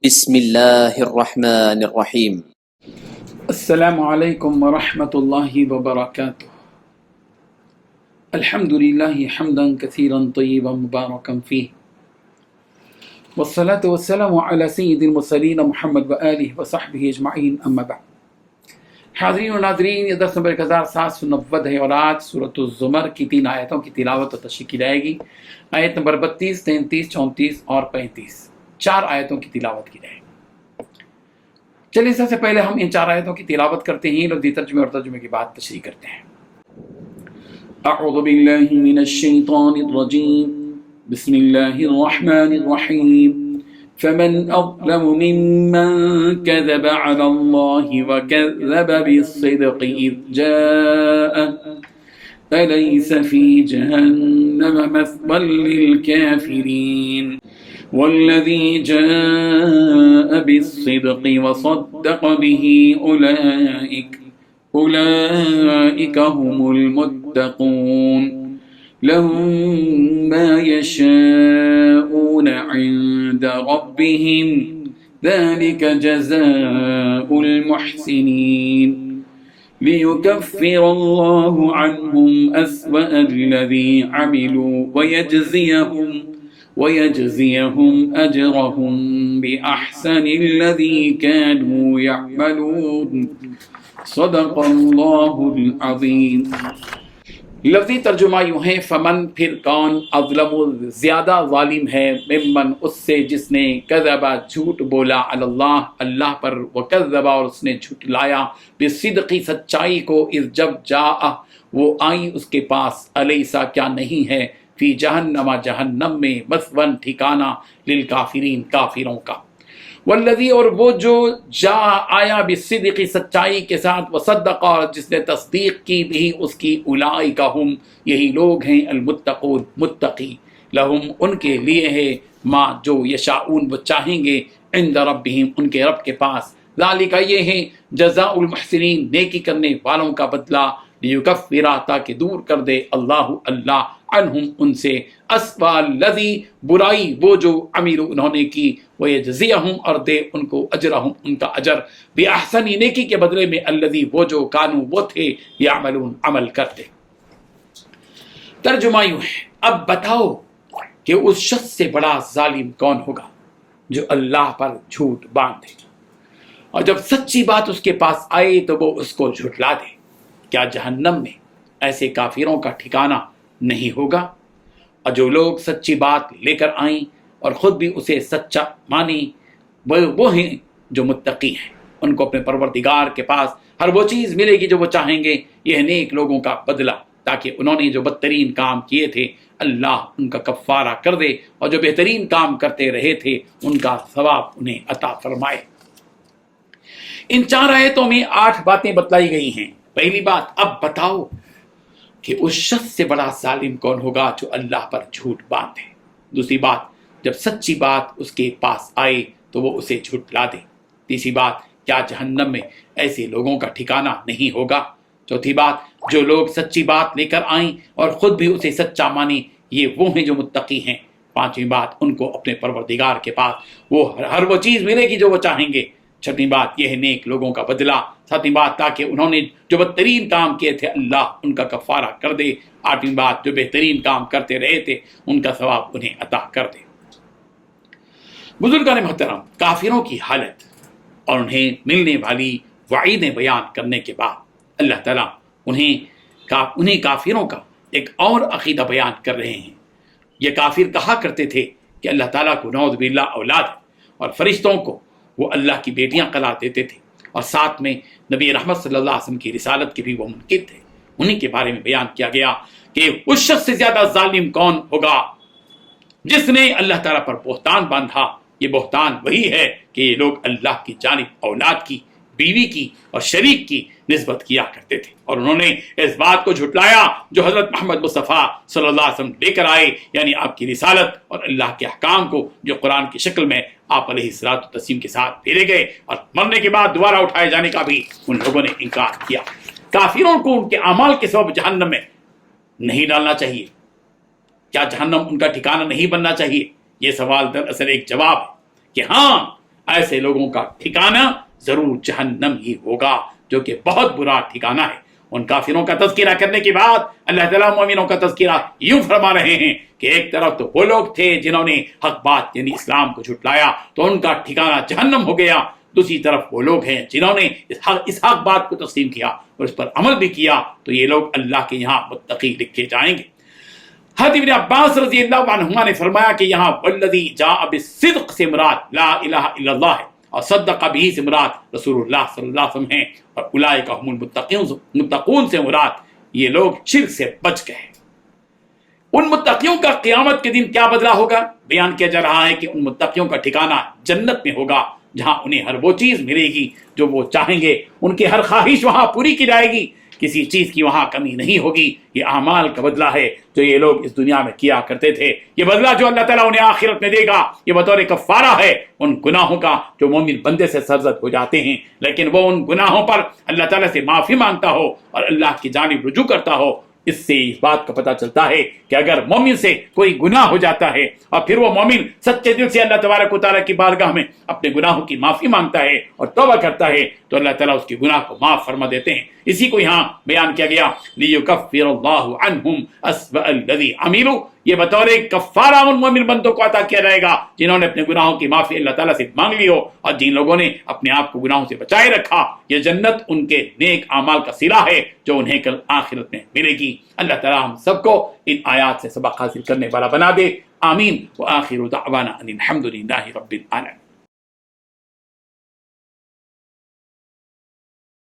بسم اللہ الرحمن الرحیم۔ السلام علیکم ورحمۃ اللہ وبرکاتہ۔ الحمد للہ حمدا کثیرا طیبا مبارکا فیہ، والصلاة والسلام علی سید المرسلین محمد وآلہ وصحبہ اجمعین، اما بعد۔ حاضرین و ناظرین، یہ درس نمبر 1790 ہے اور آج سورۃ الزمر کی 3 آیتوں کی تلاوت و تشریح کی جائے گی۔ آیت نمبر 32، 33، 34 اور 35، 4 آیتوں کی تلاوت کی جائے گی۔ چلیے سب سے پہلے ہم ان 4 آیتوں کی تلاوت کرتے ہیں، لفظی ترجمے اور ترجمے کے بعد تشریح کرتے ہیں۔ اعوذ باللہ من الشیطان الرجیم، بسم اللہ الرحمن الرحیم۔ فمن اظلم ممن كذب على الله وكذب بالصدق إذ جاءه أليس في جهنم مثوى للكافرين والذي جاء بالصدق وصدق به أولئك هم المتقون لهم ما يشاءون عند ربهم ذلك جزاء المحسنين ليكفر الله عنهم أسوأ الذي عملوا ويجزيهم أجرهم بأحسن الذي كانوا يعملون صدق اللہ العظیم۔ لفظی ترجمہ یوں ہے، فمن پھر کون، اظلم زیادہ ظالم ہے، ممن اس سے جس نے، کذب جھوٹ بولا، علی اللہ اللہ پر، وکذب اور اس نے جھٹلایا، بالصدق سچائی کو، اذ جب جاء وہ آئی اس کے پاس، الیسا کیا نہیں ہے، فی جہنم جہنم میں، مثوی ٹھکانہ، للکافرین کافروں کا، والذی اور وہ جو جا آیا بالصدق سچائی کے ساتھ، وصدق اور جس نے تصدیق کی بھی اس کی، اولئک ہم یہی لوگ ہیں، المتقون متقی، لہم ان کے لیے ہے، ما جو یشاؤون وہ چاہیں گے، عند ربہم ان کے رب کے پاس، ذالک یہ ہے، جزاء المحسنین نیکی کرنے والوں کا بدلہ، لیکفر تاکہ دور کر دے اللہ عنہم ان سے، اسوأ الذی برائی وہ جو عملوا انہوں نے کی، ویجزیہم اور دے ان کو اجرہم ان کا اجر، بأحسن نیکی کے بدلے میں، الذی وہ جو کانوا وہ تھے، یعملون عمل کرتے۔ ترجمہ یوں ہے، اب بتاؤ کہ اس شخص سے بڑا ظالم کون ہوگا جو اللہ پر جھوٹ باندھے اور جب سچی بات اس کے پاس آئے تو وہ اس کو جھٹلا دے۔ کیا جہنم میں ایسے کافروں کا ٹھکانہ نہیں ہوگا؟ اور جو لوگ سچی بات لے کر آئیں اور خود بھی اسے سچا مانی، وہ ہیں جو متقی ہیں، ان کو اپنے پروردگار کے پاس ہر وہ چیز ملے گی جو وہ چاہیں گے، یہ ہے نیک لوگوں کا بدلہ، تاکہ انہوں نے جو بدترین کام کیے تھے اللہ ان کا کفارہ کر دے، اور جو بہترین کام کرتے رہے تھے ان کا ثواب انہیں عطا فرمائے۔ ان 4 آیتوں میں 8 باتیں بتلائی گئی ہیں۔ پہلی بات، اب بتاؤ کہ اس شخص سے بڑا ظالم کون ہوگا جو اللہ پر جھوٹ باندھے۔ دوسری بات، جب سچی بات اس کے پاس آئے تو وہ اسے جھٹلا دے۔ تیسری بات، کیا جہنم میں ایسے لوگوں کا ٹھکانہ نہیں ہوگا۔ چوتھی بات، جو لوگ سچی بات لے کر آئیں اور خود بھی اسے سچا مانیں، یہ وہ ہیں جو متقی ہیں۔ پانچویں بات، ان کو اپنے پروردگار کے پاس وہ ہر وہ چیز ملے گی جو وہ چاہیں گے۔ چھٹی بات، یہ ہے نیک لوگوں کا بدلہ۔ ساتویں بات، تاکہ انہوں نے جو بدترین کام کیے تھے اللہ ان کا کفارہ کر دے۔ آٹھویں بات، جو بہترین کام کرتے رہے تھے ان کا ثواب انہیں عطا کر دے۔ بزرگان محترم، کافروں کی حالت اور انہیں ملنے والی وعیدیں بیان کرنے کے بعد اللہ تعالیٰ انہیں کافروں کا ایک اور عقیدہ بیان کر رہے ہیں۔ یہ کافر کہا کرتے تھے کہ اللہ تعالیٰ کو نعوذ باللہ اولاد ہے، اور فرشتوں کو وہ اللہ کی بیٹیاں قرار دیتے تھے، اور ساتھ میں نبی رحمت صلی اللہ علیہ وسلم کی رسالت کے بھی وہ منکر تھے۔ انہی کے بارے میں بیان کیا گیا کہ اس شخص سے زیادہ ظالم کون ہوگا جس نے اللہ تعالیٰ پر بہتان باندھا۔ یہ بہتان وہی ہے کہ یہ لوگ اللہ کی جانب اولاد کی، بیوی کی اور شریک کی نسبت کیا کرتے تھے، اور انہوں نے اس بات کو جھٹلایا جو حضرت محمد مصطفیٰ صلی اللہ علیہ وسلم لے کر آئے، یعنی آپ کی رسالت اور اللہ کے احکام کو جو قرآن کی شکل میں آپ علیہ الصلوۃ والتسلیم کے ساتھ بھیجے گئے، اور مرنے کے بعد دوبارہ اٹھائے جانے کا بھی ان لوگوں نے انکار کیا۔ کافروں کو ان کے اعمال کے سبب جہنم میں نہیں ڈالنا چاہیے۔ کیا جہنم ان کا ٹھکانہ نہیں بننا چاہیے؟ یہ سوال دراصل ایک جواب ہے کہ ہاں، ایسے لوگوں کا ٹھکانہ ضرور جہنم ہی ہوگا، جو کہ بہت برا ٹھکانہ ہے۔ ان کافروں کا تذکرہ کرنے کے بعد اللہ تعالیٰ مومنوں کا تذکرہ یوں فرما رہے ہیں کہ ایک طرف تو وہ لوگ تھے جنہوں نے حق بات یعنی اسلام کو جھٹلایا تو ان کا ٹھکانہ جہنم ہو گیا، دوسری طرف وہ لوگ ہیں جنہوں نے اس حق بات کو تسلیم کیا اور اس پر عمل بھی کیا، تو یہ لوگ اللہ کے یہاں متقی لکھے جائیں گے۔ حضرت ابن عباس رضی اللہ عنہما نے فرمایا کہ یہاں والذی جاء بالصدق سے مراد لا الہ الا اللہ ہے، اور صدق بھی سے مراد رسول اللہ صلی اللہ علیہ وسلم ہیں، اور اولئک هم المتقون سے مراد یہ لوگ شرک سے بچ گئے۔ ان متقیوں کا قیامت کے دن کیا بدلہ ہوگا؟ بیان کیا جا رہا ہے کہ ان متقیوں کا ٹھکانہ جنت میں ہوگا، جہاں انہیں ہر وہ چیز ملے گی جو وہ چاہیں گے، ان کی ہر خواہش وہاں پوری کی جائے گی، کسی چیز کی وہاں کمی نہیں ہوگی۔ یہ اعمال کا بدلہ ہے جو یہ لوگ اس دنیا میں کیا کرتے تھے، یہ بدلہ جو اللہ تعالیٰ انہیں آخرت میں دے گا یہ بطور کفارہ ہے ان گناہوں کا جو مومن بندے سے سرزد ہو جاتے ہیں، لیکن وہ ان گناہوں پر اللہ تعالیٰ سے معافی مانگتا ہو اور اللہ کی جانب رجوع کرتا ہو۔ اس سے اس بات کا پتہ چلتا ہے کہ اگر مومن سے کوئی گناہ ہو جاتا ہے اور پھر وہ مومن سچے دل سے اللہ تبارک و تعالیٰ کی بارگاہ میں اپنے گناہوں کی معافی مانگتا ہے اور توبہ کرتا ہے تو اللہ تعالیٰ اس کے گناہ کو معاف فرما دیتے ہیں۔ اسی کو یہاں بیان کیا گیا لیکفر اللہ عنہم اسوأ الذی عملوا، یہ بطور کفارہ ان مومن بندوں کو عطا کیا جائے گا جنہوں نے اپنے گناہوں کی معافی اللہ تعالیٰ سے مانگ لی ہو، اور جن لوگوں نے اپنے آپ کو گناہوں سے بچائے رکھا، یہ جنت ان کے نیک اعمال کا صلہ ہے جو انہیں کل آخرت میں ملے گی۔ اللہ تعالیٰ ہم سب کو ان آیات سے سبق حاصل کرنے والا بنا دے، آمین۔ وآخر دعوانا ان الحمد للہ رب العالمین۔